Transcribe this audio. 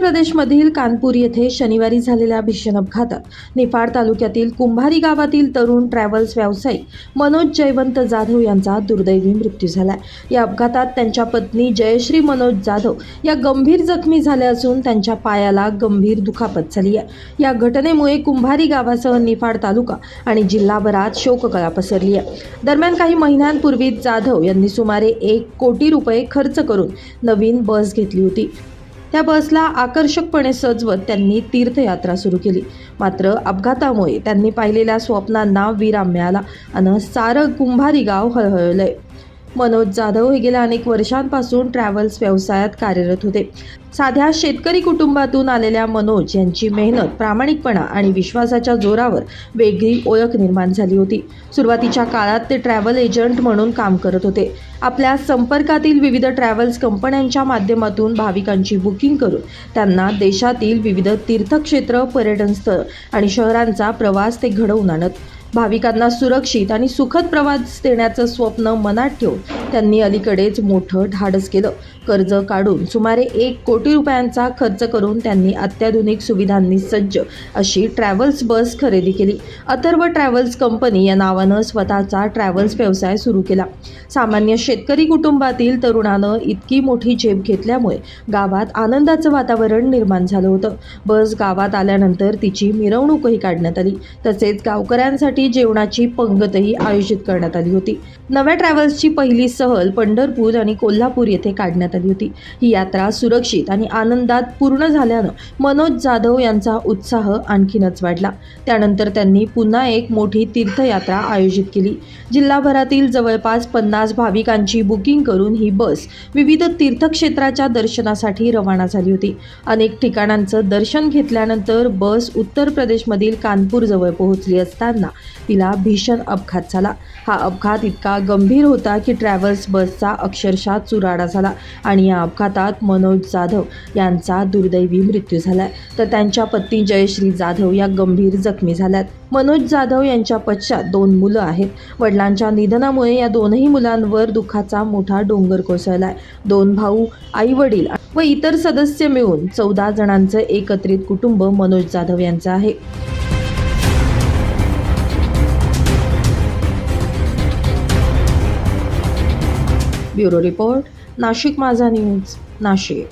प्रदेशमधील कानपूर येथे शनिवारी झालेल्या भीषण अपघातात निफाड तालुक्यातील कुंभारी गावातील तरुण ट्रॅव्हल्स व्यावसायिक मनोज जयवंत जाधव यांचा दुर्दैवी मृत्यू झाला. या अपघातात त्यांच्या पत्नी जयश्री मनोज जाधव या गंभीर जखमी झाल्या असून त्यांच्या पायाला गंभीर दुखापत झाली आहे. या घटनेमुळे कुंभारी गावासह निफाड तालुका आणि जिल्हाभरात शोककळा पसरली आहे. दरम्यान काही महिन्यांपूर्वी जाधव यांनी सुमारे 1 कोटी रुपये खर्च करून नवीन बस घेतली होती. त्या बसला आकर्षकपणे सजवत त्यांनी तीर्थयात्रा सुरू केली. मात्र अपघातामुळे त्यांनी पाहिलेल्या स्वप्नांना विराम मिळाला आणि सारं कुंभारी गाव हळहळलंय. मनोज जाधव हे गेल्या अनेक वर्षांपासून ट्रॅव्हल्स व्यवसायात कार्यरत होते. साध्या शेतकरी कुटुंबातून आलेल्या मनोज यांची मेहनत, प्रामाणिकपणा आणि विश्वासाच्या जोरावर वेगळी ओळख निर्माण झाली होती. सुरुवातीच्या काळात ते ट्रॅव्हल एजंट म्हणून काम करत होते. आपल्या संपर्कातील विविध ट्रॅव्हल्स कंपन्यांच्या माध्यमातून भाविकांची बुकिंग करून त्यांना देशातील विविध तीर्थक्षेत्र, पर्यटन स्थळ आणि शहरांचा प्रवास ते घडवून आणत. भाविकांना सुरक्षित आणि सुखद प्रवास देण्याचं स्वप्न मनात ठेवून त्यांनी अलीकडेच मोठं धाडस केलं. कर्ज काढून सुमारे 1 कोटी रुपयांचा खर्च करून त्यांनी अत्याधुनिक सुविधांनी सज्ज अशी ट्रॅव्हल्स बस खरेदी केली. अथर्व ट्रॅव्हल्स कंपनी या नावानं स्वतःचा ट्रॅव्हल्स व्यवसाय सुरू केला. सामान्य शेतकरी कुटुंबातील तरुणानं इतकी मोठी झेप घेतल्यामुळे गावात आनंदाचं वातावरण निर्माण झालं होतं. बस गावात आल्यानंतर तिची मिरवणूकही काढण्यात आली. तसेच गावकऱ्यांसाठी जेवणाची पंगतही आयोजित करण्यात आली होती. नव्या ट्रॅव्हल्सची पहिली सहल पंढरपूर आणि कोल्हापूर येथे काढण्यात आली होती. ही यात्रा सुरक्षित आणि आनंदात पूर्ण झाल्यानं मनोज जाधव यांचा उत्साह आणखीनच वाढला. त्यानंतर त्यांनी पुन्हा एक मोठी तीर्थयात्रा आयोजित केली. जिल्हाभरातील जवळपास 50 भाविकांची बुकिंग करून ही बस विविध तीर्थक्षेत्राच्या दर्शनासाठी रवाना झाली होती. अनेक ठिकाणांचं दर्शन घेतल्यानंतर बस उत्तर प्रदेशमधील कानपूरजवळ पोहोचली असताना तिला भीषण अपघात झाला. हा अपघात इतका गंभीर होता की ट्रॅव्हल्स बसचा अक्षरशः चुराडा झाला आणि या अपघातात मनोज जाधव यांचा दुर्दैवी मृत्यू झालाय, तर त्यांच्या पत्नी जयश्री जाधव या गंभीर जखमी झाल्यात. मनोज जाधव यांच्या पश्चात 2 मुलं आहेत. वडिलांच्या निधनामुळे या दोनही मुलांवर दुःखाचा मोठा डोंगर कोसळलाय. 2 भाऊ, आई-वडील व इतर सदस्य मिळून 14 जणांचं एकत्रित कुटुंब मनोज जाधव यांचं आहे. ब्युरो रिपोर्ट, नाशिक माझा न्यूज, नाशिक.